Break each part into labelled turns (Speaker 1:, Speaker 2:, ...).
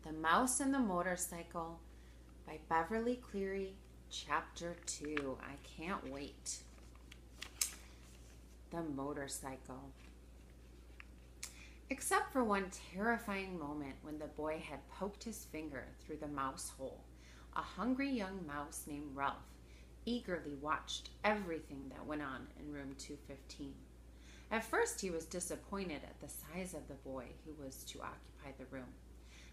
Speaker 1: The Mouse and the Motorcycle by Beverly Cleary, Chapter 2. I can't wait. The motorcycle. Except for one terrifying moment when the boy had poked his finger through the mouse hole, a hungry young mouse named Ralph eagerly watched everything that went on in room 215. At first he was disappointed at the size of the boy who was to occupy the room.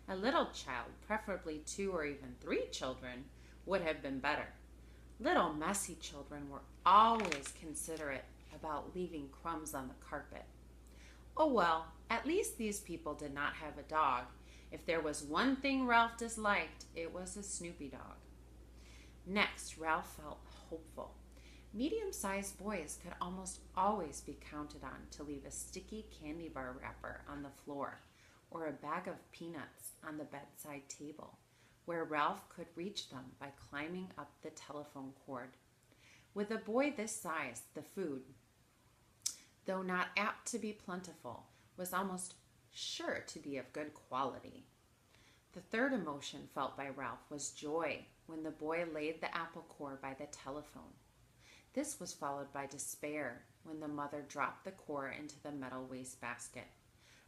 Speaker 1: A little child, preferably 2 or even 3 children, would have been better. Little messy children were always considerate about leaving crumbs on the carpet. Oh well, at least these people did not have a dog. If there was one thing Ralph disliked, it was a Snoopy dog. Next, Ralph felt hopeful. Medium-sized boys could almost always be counted on to leave a sticky candy bar wrapper on the floor or a bag of peanuts on the bedside table, where Ralph could reach them by climbing up the telephone cord. With a boy this size, the food, though not apt to be plentiful, was almost sure to be of good quality. The third emotion felt by Ralph was joy when the boy laid the apple core by the telephone. This was followed by despair when the mother dropped the core into the metal wastebasket.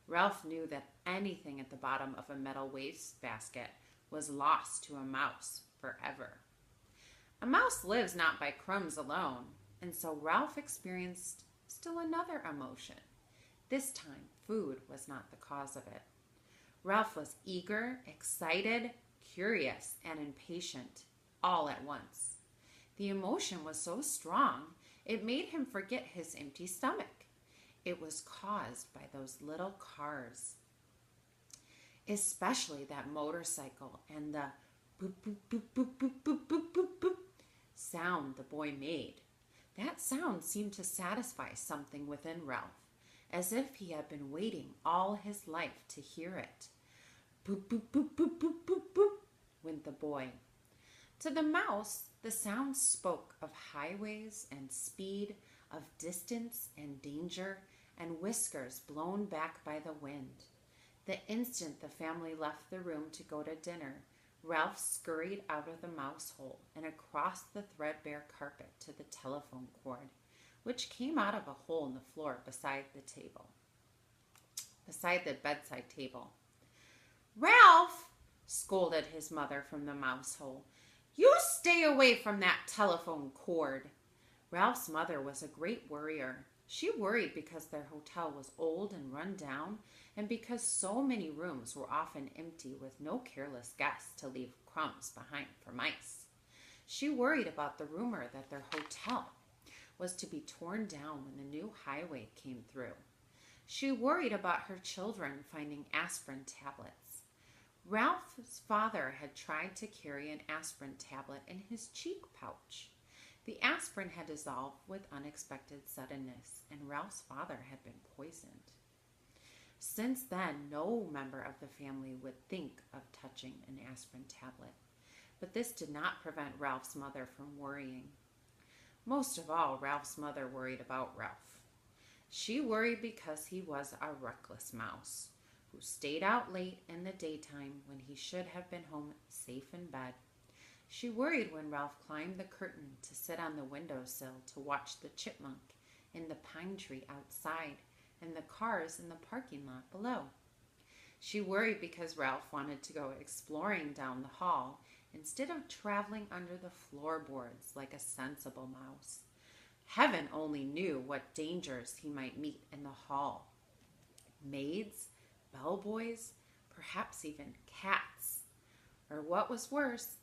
Speaker 1: Ralph knew that anything at the bottom of a metal wastebasket was lost to a mouse forever. A mouse lives not by crumbs alone, and so Ralph experienced still another emotion. This time, food was not the cause of it. Ralph was eager, excited, curious, and impatient, all at once. The emotion was so strong, it made him forget his empty stomach. It was caused by those little cars, especially that motorcycle and the boop, boop, boop, boop, boop, boop, boop, boop, boop sound the boy made. That sound seemed to satisfy something within Ralph, as if he had been waiting all his life to hear it. Boop, boop, boop, boop, boop, boop, boop, went the boy. To the mouse, the sound spoke of highways and speed, of distance and danger, and whiskers blown back by the wind. The instant the family left the room to go to dinner, Ralph scurried out of the mouse hole and across the threadbare carpet to the telephone cord, which came out of a hole in the floor beside the bedside table. "Ralph!" scolded his mother from the mouse hole. "You stay away from that telephone cord." Ralph's mother was a great worrier. She worried because their hotel was old and run down, and because so many rooms were often empty with no careless guests to leave crumbs behind for mice. She worried about the rumor that their hotel was to be torn down when the new highway came through. She worried about her children finding aspirin tablets. Ralph's father had tried to carry an aspirin tablet in his cheek pouch. The aspirin had dissolved with unexpected suddenness, and Ralph's father had been poisoned. Since then, no member of the family would think of touching an aspirin tablet, but this did not prevent Ralph's mother from worrying. Most of all, Ralph's mother worried about Ralph. She worried because he was a reckless mouse who stayed out late in the daytime when he should have been home safe in bed. She worried when Ralph climbed the curtain to sit on the windowsill to watch the chipmunk in the pine tree outside and the cars in the parking lot below. She worried because Ralph wanted to go exploring down the hall instead of traveling under the floorboards like a sensible mouse. Heaven only knew what dangers he might meet in the hall. Maids, bellboys, perhaps even cats, or what was worse,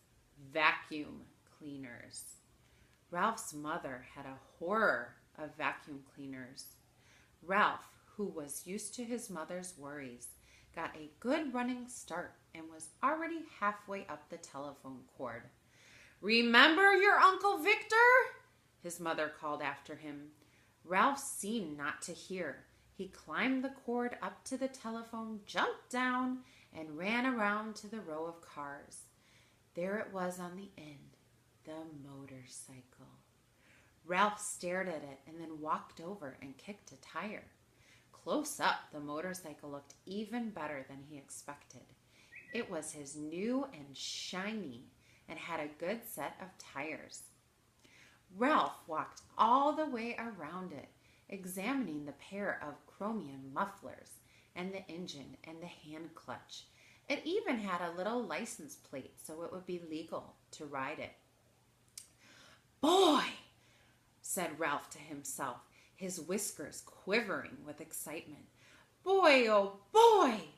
Speaker 1: vacuum cleaners. Ralph's mother had a horror of vacuum cleaners. Ralph, who was used to his mother's worries, got a good running start and was already halfway up the telephone cord. "Remember your Uncle Victor?" his mother called after him. Ralph seemed not to hear. He climbed the cord up to the telephone, jumped down, and ran around to the row of cars. There it was on the end, the motorcycle. Ralph stared at it and then walked over and kicked a tire. Close up, the motorcycle looked even better than he expected. It was his new and shiny and had a good set of tires. Ralph walked all the way around it, examining the pair of chromium mufflers and the engine and the hand clutch. It even had a little license plate so it would be legal to ride it. "Boy," said Ralph to himself, his whiskers quivering with excitement. "Boy, oh boy!"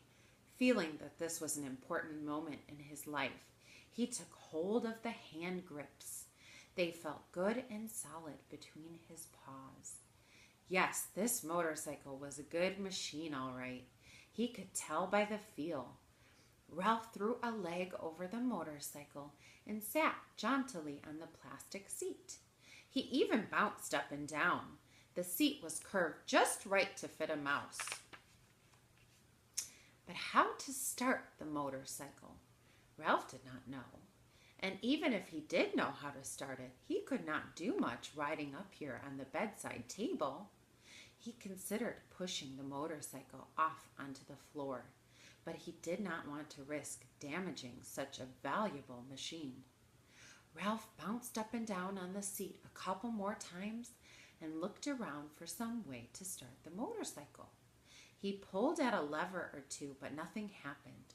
Speaker 1: Feeling that this was an important moment in his life, he took hold of the hand grips. They felt good and solid between his paws. Yes, this motorcycle was a good machine, all right. He could tell by the feel. Ralph threw a leg over the motorcycle and sat jauntily on the plastic seat. He even bounced up and down. The seat was curved just right to fit a mouse. But how to start the motorcycle? Ralph did not know. And even if he did know how to start it, he could not do much riding up here on the bedside table. He considered pushing the motorcycle off onto the floor, but he did not want to risk damaging such a valuable machine. Ralph bounced up and down on the seat a couple more times and looked around for some way to start the motorcycle. He pulled at a lever or two, but nothing happened.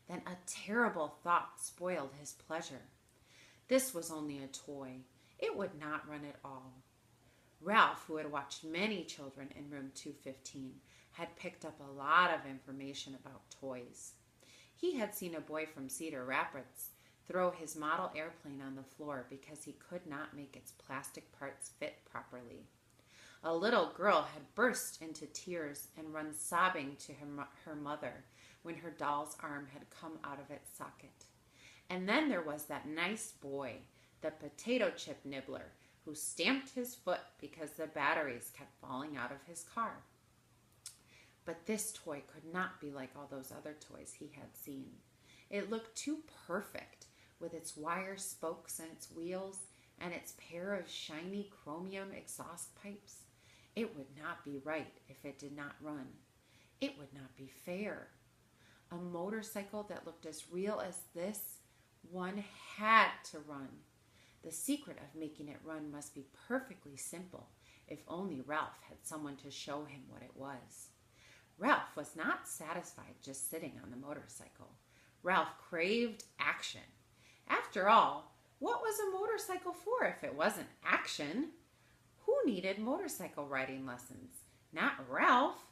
Speaker 1: Then a terrible thought spoiled his pleasure. This was only a toy. It would not run at all. Ralph, who had watched many children in room 215, had picked up a lot of information about toys. He had seen a boy from Cedar Rapids throw his model airplane on the floor because he could not make its plastic parts fit properly. A little girl had burst into tears and run sobbing to her mother when her doll's arm had come out of its socket. And then there was that nice boy, the potato chip nibbler, who stamped his foot because the batteries kept falling out of his car. But this toy could not be like all those other toys he had seen. It looked too perfect, with its wire spokes and its wheels and its pair of shiny chromium exhaust pipes. It would not be right if it did not run. It would not be fair. A motorcycle that looked as real as this one had to run. The secret of making it run must be perfectly simple, if only Ralph had someone to show him what it was. Ralph was not satisfied just sitting on the motorcycle. Ralph craved action. After all, what was a motorcycle for if it wasn't action? Who needed motorcycle riding lessons? Not Ralph.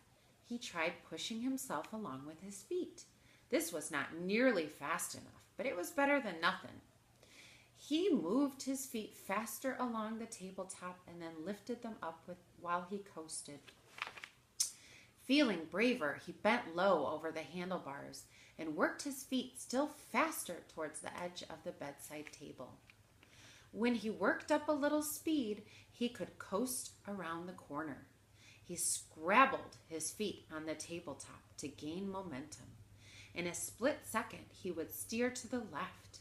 Speaker 1: He tried pushing himself along with his feet. This was not nearly fast enough, but it was better than nothing. He moved his feet faster along the tabletop and then lifted them up while he coasted. Feeling braver, he bent low over the handlebars and worked his feet still faster towards the edge of the bedside table. When he worked up a little speed, he could coast around the corner. He scrabbled his feet on the tabletop to gain momentum. In a split second, he would steer to the left.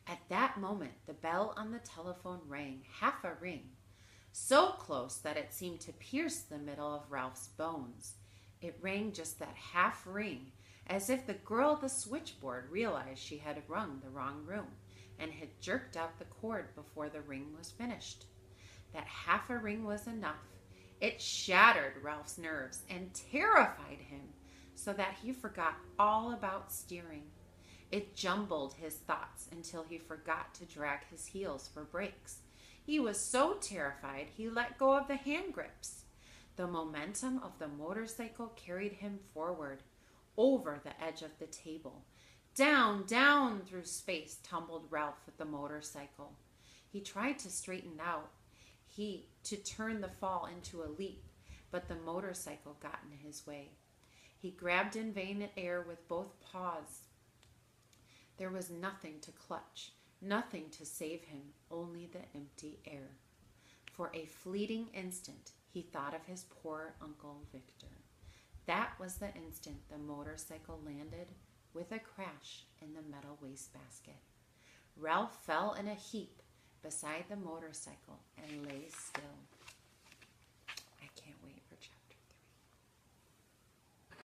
Speaker 1: At that moment, the bell on the telephone rang, half a ring, so close that it seemed to pierce the middle of Ralph's bones. It rang just that half ring, as if the girl at the switchboard realized she had rung the wrong room and had jerked out the cord before the ring was finished. That half a ring was enough. It shattered Ralph's nerves and terrified him so that he forgot all about steering. It jumbled his thoughts until he forgot to drag his heels for brakes. He was so terrified he let go of the hand grips. The momentum of the motorcycle carried him forward, over the edge of the table. Down, down through space tumbled Ralph with the motorcycle. He tried to straighten out, to turn the fall into a leap, but the motorcycle got in his way. He grabbed in vain at air with both paws. There was nothing to clutch, nothing to save him, only the empty air. For a fleeting instant, he thought of his poor Uncle Victor. That was the instant the motorcycle landed with a crash in the metal wastebasket. Ralph fell in a heap beside the motorcycle and lay still.